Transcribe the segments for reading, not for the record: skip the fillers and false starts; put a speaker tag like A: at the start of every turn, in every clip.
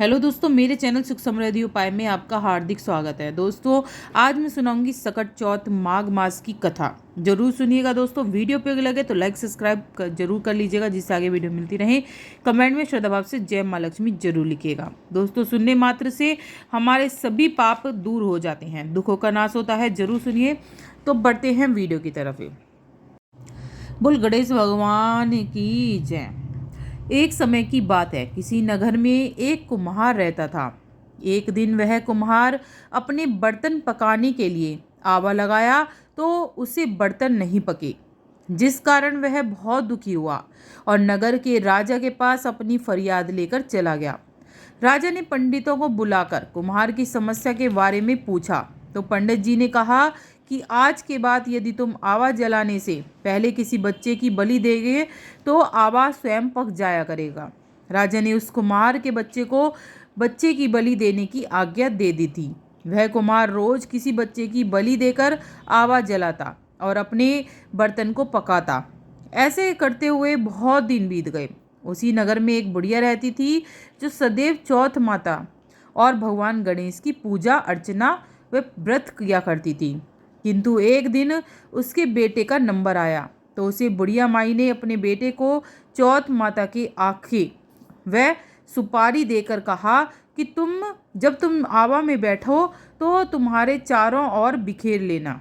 A: Hello दोस्तों, मेरे channel सुख समृद्धि उपाय में आपका हार्दिक स्वागत है। दोस्तों, आज मैं सुनाऊंगी सकट चौथ माघ मास की कथा। जरूर सुनिएगा दोस्तों। वीडियो पे लगे तो लाइक सब्सक्राइब जरूर कर लीजिएगा, जिससे आगे वीडियो मिलती रहे। कमेंट में श्रद्धा भाव से जय माँ लक्ष्मी जरूर लिखिएगा। दोस्तों, सुनने मात्र से हमारे सभी पाप दूर हो जाते हैं, दुखों का नाश होता है। जरूर सुनिए। तो बढ़ते हैं वीडियो की तरफ। बोल गणेश भगवान की जय। एक समय की बात है, किसी नगर में एक कुम्हार रहता था। एक दिन वह कुम्हार अपने बर्तन पकाने के लिए आवा लगाया तो उसे बर्तन नहीं पके, जिस कारण वह बहुत दुखी हुआ और नगर के राजा के पास अपनी फरियाद लेकर चला गया। राजा ने पंडितों को बुलाकर कुम्हार की समस्या के बारे में पूछा तो पंडित जी ने कहा कि आज के बाद यदि तुम आवा जलाने से पहले किसी बच्चे की बलि देगे तो आवा स्वयं पक जाया करेगा। राजा ने उस कुम्हार के बच्चे की बलि देने की आज्ञा दे दी थी। वह कुम्हार रोज किसी बच्चे की बलि देकर आवा जलाता और अपने बर्तन को पकाता। ऐसे करते हुए बहुत दिन बीत गए। उसी नगर में एक बुढ़िया रहती थी जो सदैव चौथ माता और भगवान गणेश की पूजा अर्चना व व्रत किया करती थी। किंतु एक दिन उसके बेटे का नंबर आया तो उसे बुढ़िया माई ने अपने बेटे को चौथ माता की आंखें व सुपारी देकर कहा कि जब तुम आवा में बैठो तो तुम्हारे चारों ओर बिखेर लेना।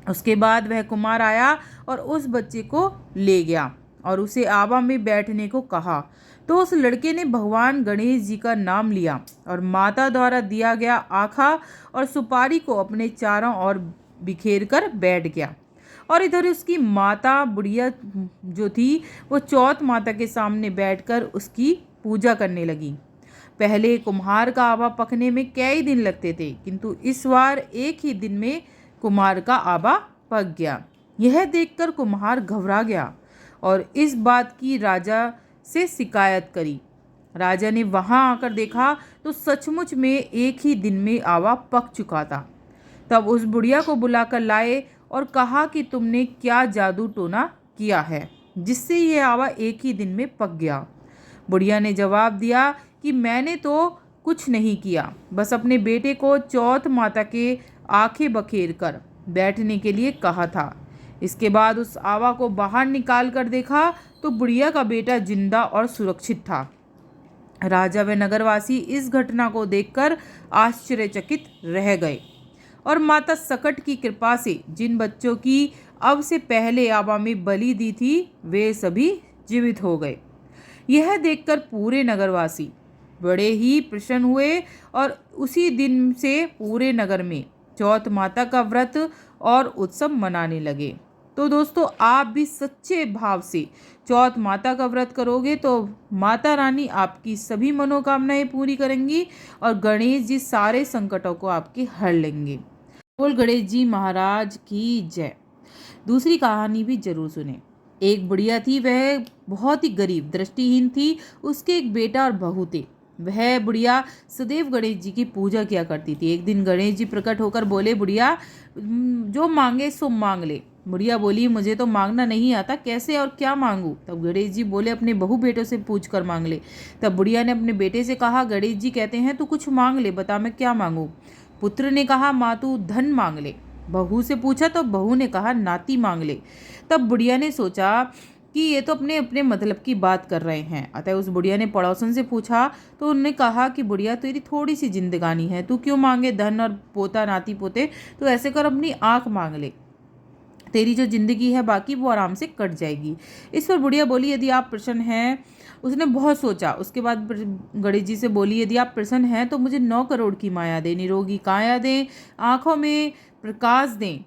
A: उसके बाद वह कुमार आया और उस बच्चे को ले गया और उसे आवा में बैठने को कहा। तो उस लड़के ने भगवान गणेश जी का नाम लिया और माता द्वारा दिया गया आखा और सुपारी को अपने चारों ओर बिखेर कर बैठ गया। और इधर उसकी माता बुढ़िया जो थी वो चौथ माता के सामने बैठकर उसकी पूजा करने लगी। पहले कुम्हार का आवा पकने में कई दिन लगते थे, किंतु इस बार एक ही दिन में कुम्हार का आवा पक गया। यह देखकर कुम्हार घबरा गया और इस बात की राजा से शिकायत करी। राजा ने वहां आकर देखा तो सचमुच में एक ही दिन में आवा पक चुका था। तब उस बुढ़िया को बुलाकर लाए और कहा कि तुमने क्या जादू टोना किया है जिससे ये आवा एक ही दिन में पक गया। बुढ़िया ने जवाब दिया कि मैंने तो कुछ नहीं किया, बस अपने बेटे को चौथ माता के आंखें बखेर कर बैठने के लिए कहा था। इसके बाद उस आवा को बाहर निकाल कर देखा तो बुढ़िया का बेटा जिंदा और सुरक्षित था। राजा व नगरवासी इस घटना को देखकर आश्चर्यचकित रह गए और माता सकट की कृपा से जिन बच्चों की अब से पहले आवा में बलि दी थी वे सभी जीवित हो गए। यह देखकर पूरे नगरवासी बड़े ही प्रसन्न हुए और उसी दिन से पूरे नगर में चौथ माता का व्रत और उत्सव मनाने लगे। तो दोस्तों, आप भी सच्चे भाव से चौथ माता का व्रत करोगे तो माता रानी आपकी सभी मनोकामनाएं पूरी करेंगी और गणेश जी सारे संकटों को आपके हर लेंगे। बोल गणेश जी महाराज की जय। दूसरी कहानी भी जरूर सुने। एक बुढ़िया थी, वह बहुत ही गरीब दृष्टिहीन थी। उसके एक बेटा और बहू थे। वह बुढ़िया सदैव गणेश जी की पूजा किया करती थी। एक दिन गणेश जी प्रकट होकर बोले, बुढ़िया जो मांगे सो मांग ले। बुढ़िया बोली, मुझे तो मांगना नहीं आता, कैसे और क्या मांगूं? तब गणेश जी बोले, अपने बहू बेटों से पूछ कर मांग ले। तब बुढ़िया ने अपने बेटे से कहा, गणेश जी कहते हैं तू कुछ मांग ले, बता मैं क्या मांगू। पुत्र ने कहा, माँ तू धन मांग ले। बहू से पूछा तो बहू ने कहा, नाती मांग ले। तब बुढ़िया ने सोचा कि ये तो अपने अपने मतलब की बात कर रहे हैं। अतः उस बुढ़िया ने पड़ोसन से पूछा तो उन्होंने कहा कि बुढ़िया तेरी थोड़ी सी जिंदगानी है, तू क्यों मांगे धन और पोता नाती पोते, तो ऐसे कर अपनी आंख मांग ले, तेरी जो जिंदगी है बाकी वो आराम से कट जाएगी। इस पर बुढ़िया बोली, यदि आप प्रसन्न हैं। उसने बहुत सोचा। उसके बाद गणेश जी से बोली, यदि आप प्रसन्न हैं तो मुझे 9 करोड़ की माया दें, निरोगी काया दें, आंखों में प्रकाश दें,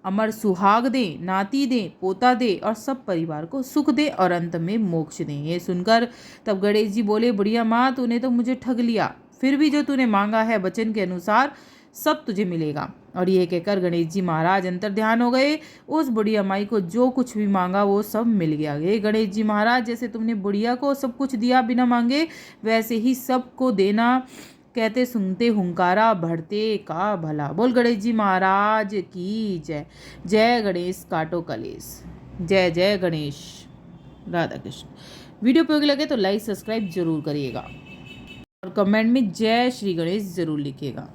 A: अमर सुहाग दें, नाती दें, पोता दें और सब परिवार को सुख दें और अंत में मोक्ष दें। ये सुनकर तब गणेश जी बोले, बुढ़िया माँ तूने तो मुझे ठग लिया, फिर भी जो तूने मांगा है वचन के अनुसार सब तुझे मिलेगा। और ये कहकर गणेश जी महाराज अंतर ध्यान हो गए। उस बुढ़िया माई को जो कुछ भी मांगा वो सब मिल गया। हे गणेश जी महाराज, जैसे तुमने बुढ़िया को सब कुछ दिया बिना मांगे, वैसे ही सबको देना। कहते सुनते हुंकारा बढ़ते का भला। बोल गणेश जी महाराज की जय। जय गणेश काटो कलेश। जय जय गणेश। राधा कृष्ण। वीडियो उपयोगी लगे तो लाइक सब्सक्राइब जरूर करिएगा। और कमेंट में जय श्री गणेश ज़रूर लिखिएगा।